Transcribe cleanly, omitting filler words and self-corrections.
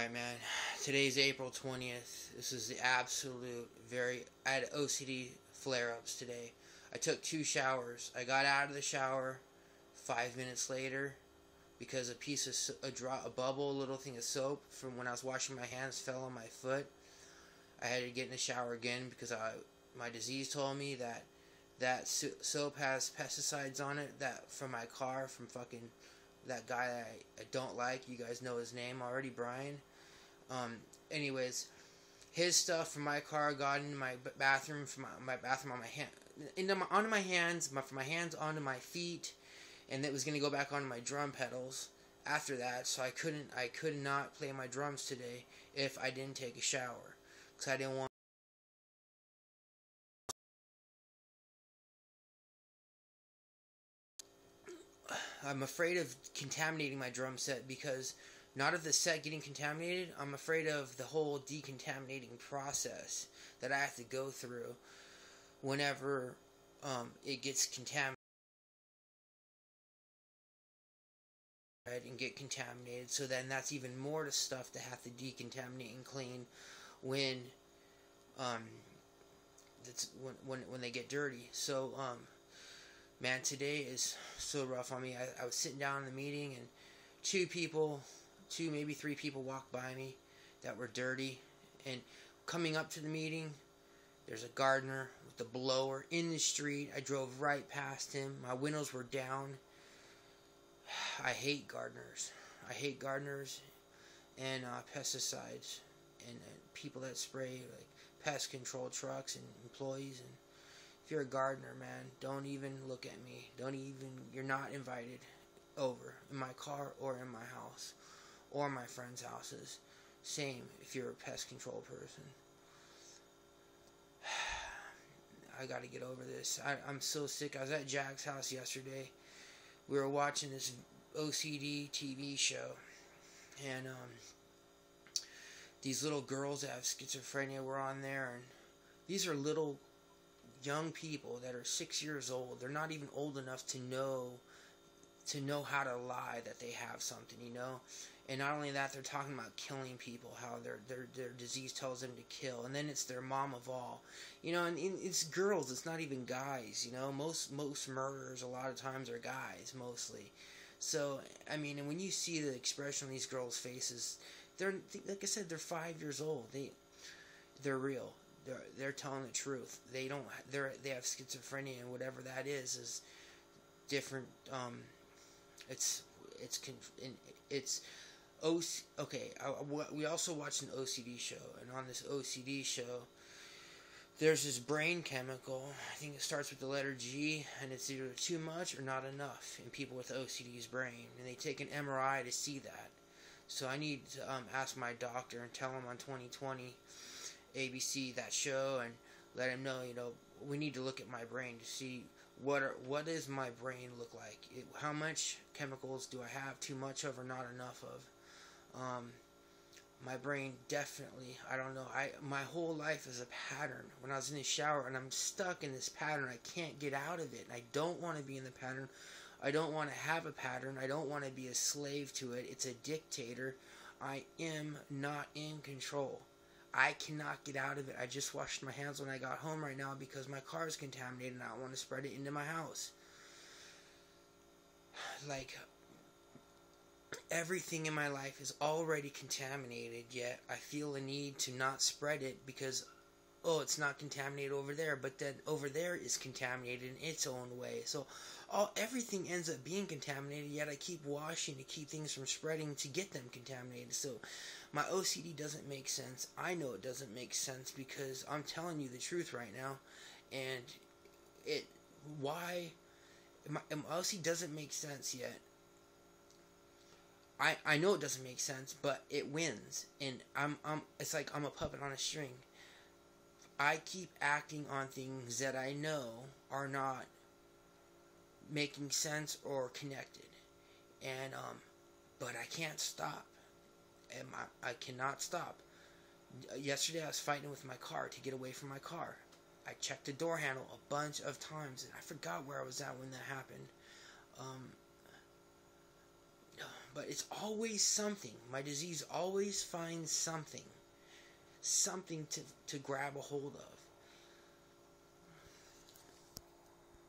Alright, man. Today's April 20th. This is the absolute I had OCD flare ups today. I took 2 showers. I got out of the shower 5 minutes later because a bubble, a little thing of soap from when I was washing my hands fell on my foot. I had to get in the shower again because my disease told me that soap has pesticides on it. That from my car, from fucking that guy that I don't like. You guys know his name already, Brian. Anyways, his stuff from my car got into my bathroom, from my bathroom on my hand, onto my hands, from my hands onto my feet, and it was gonna go back onto my drum pedals after that. So I could not play my drums today if I didn't take a shower, because I didn't want. I'm afraid of contaminating my drum set, because not of the set getting contaminated, I'm afraid of the whole decontaminating process that I have to go through whenever it gets contaminated and get contaminated. So then that's even more to stuff to have to decontaminate and clean when when they get dirty. So man, today is so rough on me. I was sitting down in the meeting, and maybe three people walked by me that were dirty. And coming up to the meeting, there's a gardener with the blower in the street. I drove right past him. My windows were down. I hate gardeners. I hate gardeners and pesticides and people that spray like pest control trucks and employees. And if you're a gardener, man, don't even look at me. You're not invited over in my car or in my house or my friends' houses. Same if you're a pest control person. I gotta get over this. I'm so sick. I was at Jack's house yesterday. We were watching this OCD TV show, and these little girls that have schizophrenia were on there, and these are little young people that are 6 years old. They're not even old enough to know how to lie that they have something, you know. And not only that, they're talking about killing people, how their disease tells them to kill, and then it's their mom of all, you know. And it's girls, it's not even guys, you know. Most murderers a lot of times are guys, mostly. So I mean, and when you see the expression on these girls' faces, they're, like I said, they're 5 years old. They're real. They're telling the truth. They have schizophrenia, and whatever that is different. We also watched an OCD show, and on this OCD show, there's this brain chemical. I think it starts with the letter G, and it's either too much or not enough in people with OCD's brain, and they take an MRI to see that. So I need to ask my doctor and tell him on 2020 ABC that show, and let him know, you know, we need to look at my brain to see what does my brain look like. How much chemicals do I have too much of or not enough of? My brain definitely, I don't know. My whole life is a pattern. When I was in the shower, and I'm stuck in this pattern, I can't get out of it. And I don't want to be in the pattern. I don't want to have a pattern. I don't want to be a slave to it. It's a dictator. I am not in control. I cannot get out of it. I just washed my hands when I got home right now because my car is contaminated and I don't want to spread it into my house. Like, everything in my life is already contaminated, yet I feel a need to not spread it because, oh, it's not contaminated over there, but then over there is contaminated in its own way. So everything ends up being contaminated, yet I keep washing to keep things from spreading to get them contaminated. So my OCD doesn't make sense. I know it doesn't make sense because I'm telling you the truth right now. And my OCD doesn't make sense yet. I know it doesn't make sense, but it wins. And it's like I'm a puppet on a string. I keep acting on things that I know are not making sense or connected. And but I can't stop. And I cannot stop. Yesterday I was fighting with my car to get away from my car. I checked the door handle a bunch of times, and I forgot where I was at when that happened. But it's always something. My disease always finds something to grab a hold of.